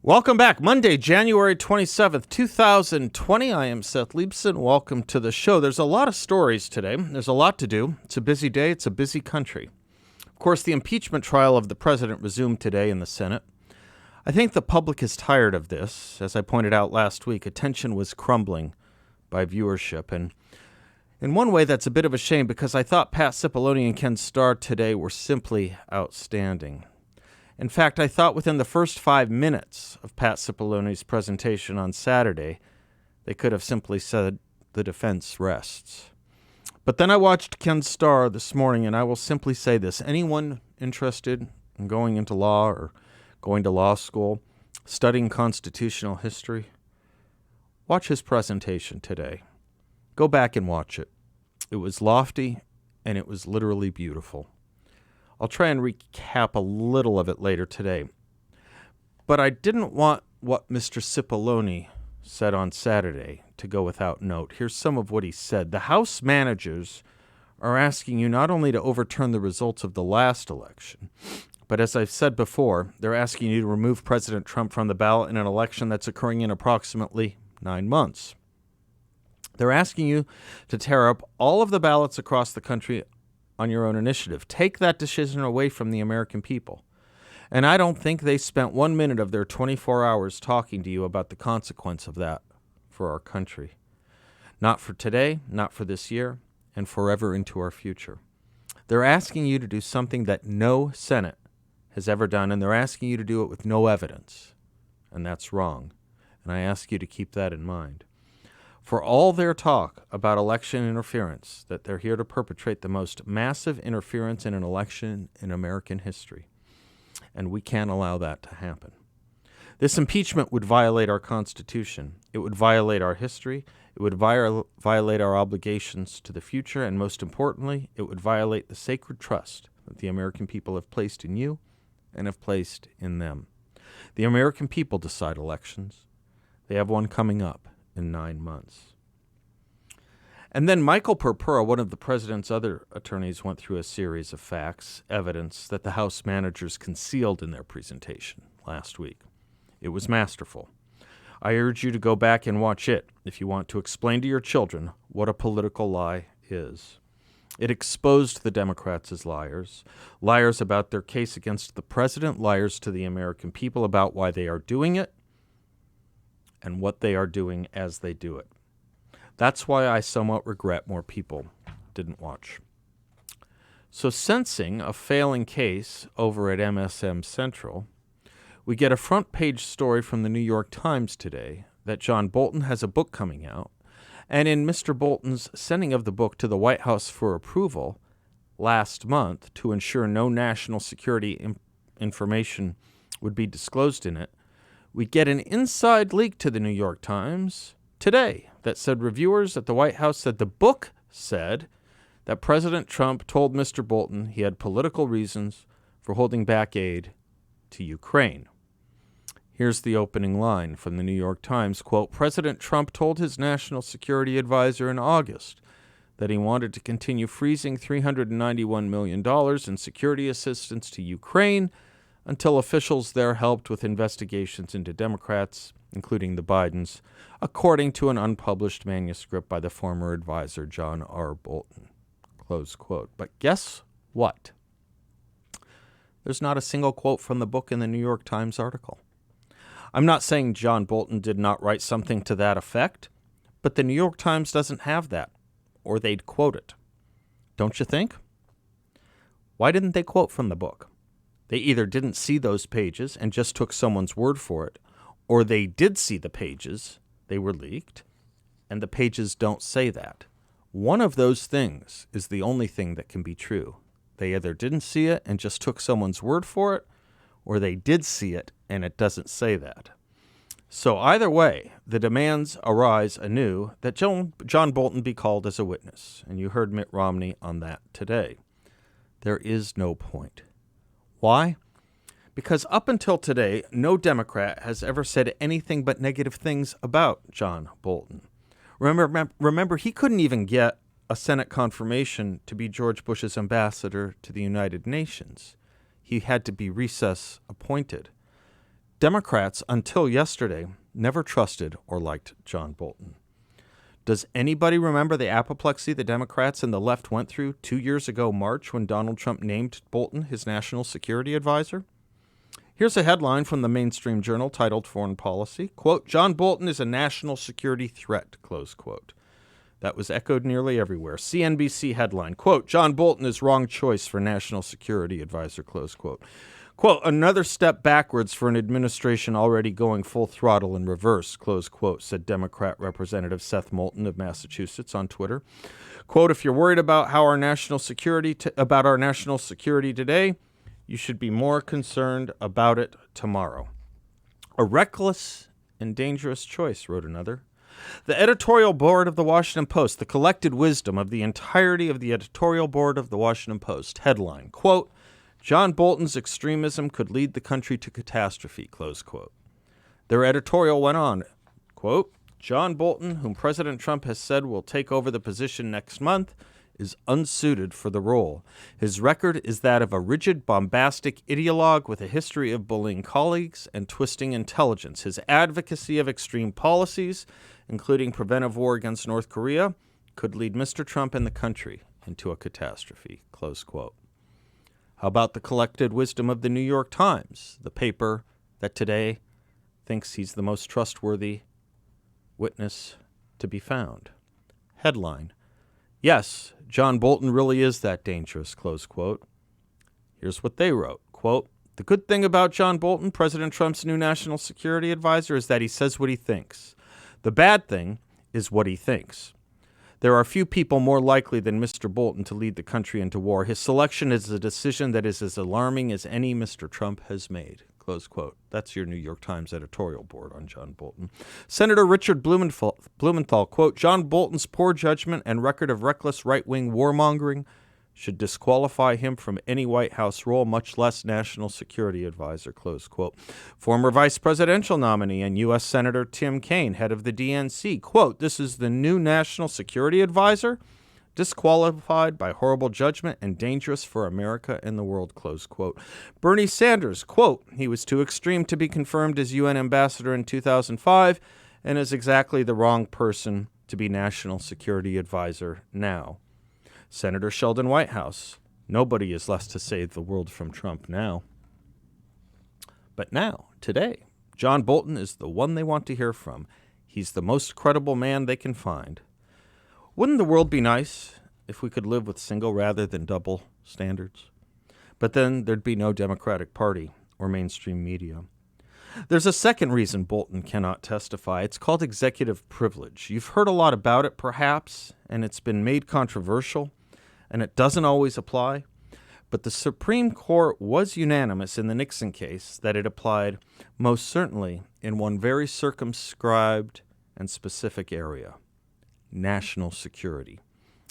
Welcome back. Monday, January 27th, 2020. I am Seth Leibsohn. Welcome to the show. There's a lot of stories today. There's a lot to do. It's a busy day. It's a busy country. Of course, the impeachment trial of the president resumed today in the Senate. I think the public is tired of this. As I pointed out last week, attention was crumbling by viewership. And in one way, that's a bit of a shame because I thought Pat Cipollone and Ken Starr today were simply outstanding. In fact, I thought within the first 5 minutes of Pat Cipollone's presentation on Saturday, they could have simply said, "The defense rests." But then I watched Ken Starr this morning, and I will simply say this. Anyone interested in going into law or going to law school, studying constitutional history, watch his presentation today. Go back and watch it. It was lofty, and it was literally beautiful. I'll try and recap a little of it later today. But I didn't want what Mr. Cipollone said on Saturday to go without note. Here's some of what he said. The House managers are asking you not only to overturn the results of the last election, but as I've said before, they're asking you to remove President Trump from the ballot in an election that's occurring in approximately 9 months. They're asking you to tear up all of the ballots across the country on your own initiative. Take that decision away from the American people. And I don't think they spent 1 minute of their 24 hours talking to you about the consequence of that for our country. Not for today, not for this year, and forever into our future. They're asking you to do something that no Senate has ever done, and they're asking you to do it with no evidence. And that's wrong. And I ask you to keep that in mind. For all their talk about election interference, that they're here to perpetrate the most massive interference in an election in American history. And we can't allow that to happen. This impeachment would violate our Constitution. It would violate our history. It would violate our obligations to the future. And most importantly, it would violate the sacred trust that the American people have placed in you and have placed in them. The American people decide elections. They have one coming up in 9 months. And then Michael Purpura, one of the president's other attorneys, went through a series of facts, evidence that the House managers concealed in their presentation last week. It was masterful. I urge you to go back and watch it if you want to explain to your children what a political lie is. It exposed the Democrats as liars, liars about their case against the president, liars to the American people about why they are doing it, and what they are doing as they do it. That's why I somewhat regret more people didn't watch. So sensing a failing case over at MSM Central, we get a front page story from the New York Times today that John Bolton has a book coming out, and in Mr. Bolton's sending of the book to the White House for approval last month to ensure no national security information would be disclosed in it, we get an inside leak to the New York Times today that said reviewers at the White House said the book said that President Trump told Mr. Bolton he had political reasons for holding back aid to Ukraine. Here's the opening line from the New York Times, quote, President Trump told his national security advisor in August that he wanted to continue freezing $391 million in security assistance to Ukraine until officials there helped with investigations into Democrats, including the Bidens, according to an unpublished manuscript by the former advisor John R. Bolton, close quote. But guess what? There's not a single quote from the book in the New York Times article. I'm not saying John Bolton did not write something to that effect, but the New York Times doesn't have that, or they'd quote it. Don't you think? Why didn't they quote from the book? They either didn't see those pages and just took someone's word for it, or they did see the pages, they were leaked, and the pages don't say that. One of those things is the only thing that can be true. They either didn't see it and just took someone's word for it, or they did see it and it doesn't say that. So either way, the demands arise anew that John Bolton be called as a witness, and you heard Mitt Romney on that today. There is no point. Why? Because up until today, no Democrat has ever said anything but negative things about John Bolton. Remember, he couldn't even get a Senate confirmation to be George Bush's ambassador to the United Nations. He had to be recess appointed. Democrats, until yesterday, never trusted or liked John Bolton. Does anybody remember the apoplexy the Democrats and the left went through 2 years ago March when Donald Trump named Bolton his national security advisor? Here's a headline from the mainstream journal titled Foreign Policy. Quote, John Bolton is a national security threat, close quote. That was echoed nearly everywhere. CNBC headline, quote, John Bolton is wrong choice for national security advisor, close quote. Quote, another step backwards for an administration already going full throttle in reverse, close quote, said Democrat Representative Seth Moulton of Massachusetts on Twitter. Quote, if you're worried about our national security today, you should be more concerned about it tomorrow. A reckless and dangerous choice, wrote another. The editorial board of the Washington Post, the collected wisdom of the entirety of the editorial board of the Washington Post, headline, quote, John Bolton's extremism could lead the country to catastrophe, close quote. Their editorial went on, quote, John Bolton, whom President Trump has said will take over the position next month, is unsuited for the role. His record is that of a rigid, bombastic ideologue with a history of bullying colleagues and twisting intelligence. His advocacy of extreme policies, including preventive war against North Korea, could lead Mr. Trump and the country into a catastrophe, close quote. How about the collected wisdom of the New York Times, the paper that today thinks he's the most trustworthy witness to be found? Headline, yes, John Bolton really is that dangerous, close quote. Here's what they wrote, quote, the good thing about John Bolton, President Trump's new national security advisor, is that he says what he thinks. The bad thing is what he thinks. There are few people more likely than Mr. Bolton to lead the country into war. His selection is a decision that is as alarming as any Mr. Trump has made, close quote. That's your New York Times editorial board on John Bolton. Senator Richard Blumenthal, quote, John Bolton's poor judgment and record of reckless right-wing warmongering should disqualify him from any White House role, much less national security advisor, close quote. Former vice presidential nominee and U.S. Senator Tim Kaine, head of the DNC, quote, this is the new national security advisor, disqualified by horrible judgment and dangerous for America and the world, close quote. Bernie Sanders, quote, he was too extreme to be confirmed as UN ambassador in 2005 and is exactly the wrong person to be national security advisor now. Senator Sheldon Whitehouse, nobody is less to save the world from Trump now. But now, today, John Bolton is the one they want to hear from. He's the most credible man they can find. Wouldn't the world be nice if we could live with single rather than double standards? But then there'd be no Democratic Party or mainstream media. There's a second reason Bolton cannot testify. It's called executive privilege. You've heard a lot about it, perhaps, and it's been made controversial, and it doesn't always apply. But the Supreme Court was unanimous in the Nixon case that it applied most certainly in one very circumscribed and specific area, national security.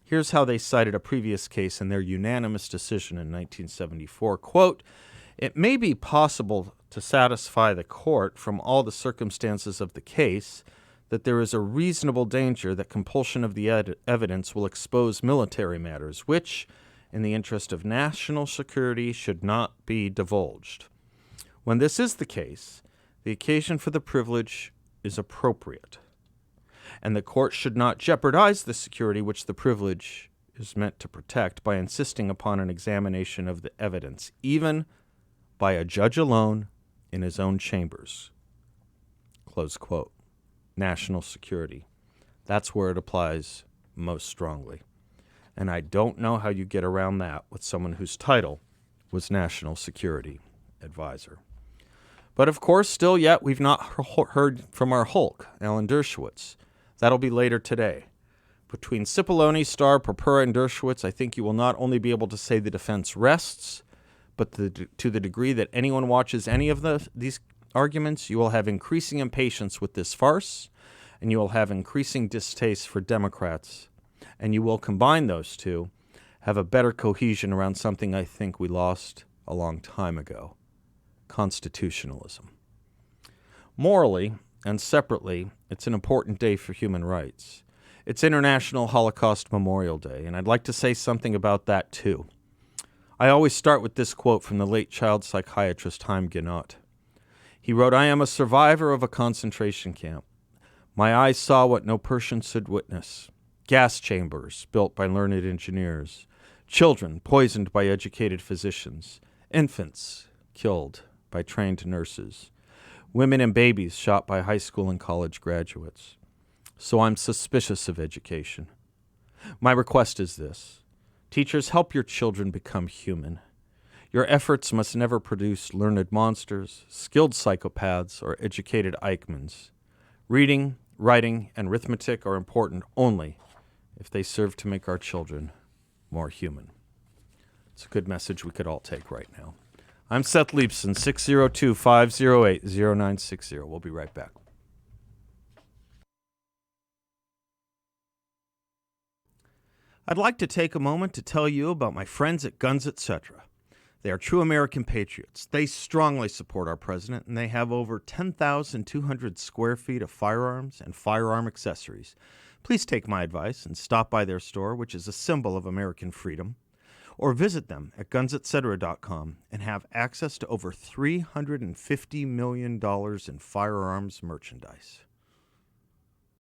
Here's how they cited a previous case in their unanimous decision in 1974. Quote, it may be possible to satisfy the court from all the circumstances of the case that there is a reasonable danger that compulsion of the evidence will expose military matters, which, in the interest of national security, should not be divulged. When this is the case, the occasion for the privilege is appropriate, and the court should not jeopardize the security which the privilege is meant to protect by insisting upon an examination of the evidence, even by a judge alone in his own chambers. Close quote. National security. That's where it applies most strongly. And I don't know how you get around that with someone whose title was National Security Advisor. But of course, still yet, we've not heard from our Hulk, Alan Dershowitz. That'll be later today. Between Cipollone, Starr, Purpura, and Dershowitz, I think you will not only be able to say the defense rests, but to the degree that anyone watches any of these arguments, you will have increasing impatience with this farce, and you will have increasing distaste for Democrats, and you will combine those two, have a better cohesion around something I think we lost a long time ago, constitutionalism. Morally and separately, it's an important day for human rights. It's International Holocaust Memorial Day, and I'd like to say something about that too. I always start with this quote from the late child psychiatrist Haim Ginott. He wrote, I am a survivor of a concentration camp. My eyes saw what no person should witness. Gas chambers built by learned engineers. Children poisoned by educated physicians. Infants killed by trained nurses. Women and babies shot by high school and college graduates. So I'm suspicious of education. My request is this. Teachers, help your children become human. Your efforts must never produce learned monsters, skilled psychopaths, or educated Eichmanns. Reading, writing, and arithmetic are important only if they serve to make our children more human. It's a good message we could all take right now. I'm Seth Leibsohn, 602-508-0960. We'll be right back. I'd like to take a moment to tell you about my friends at Guns Etc. They are true American patriots. They strongly support our president, and they have over 10,200 square feet of firearms and firearm accessories. Please take my advice and stop by their store, which is a symbol of American freedom, or visit them at gunsetcetera.com and have access to over $350 million in firearms merchandise.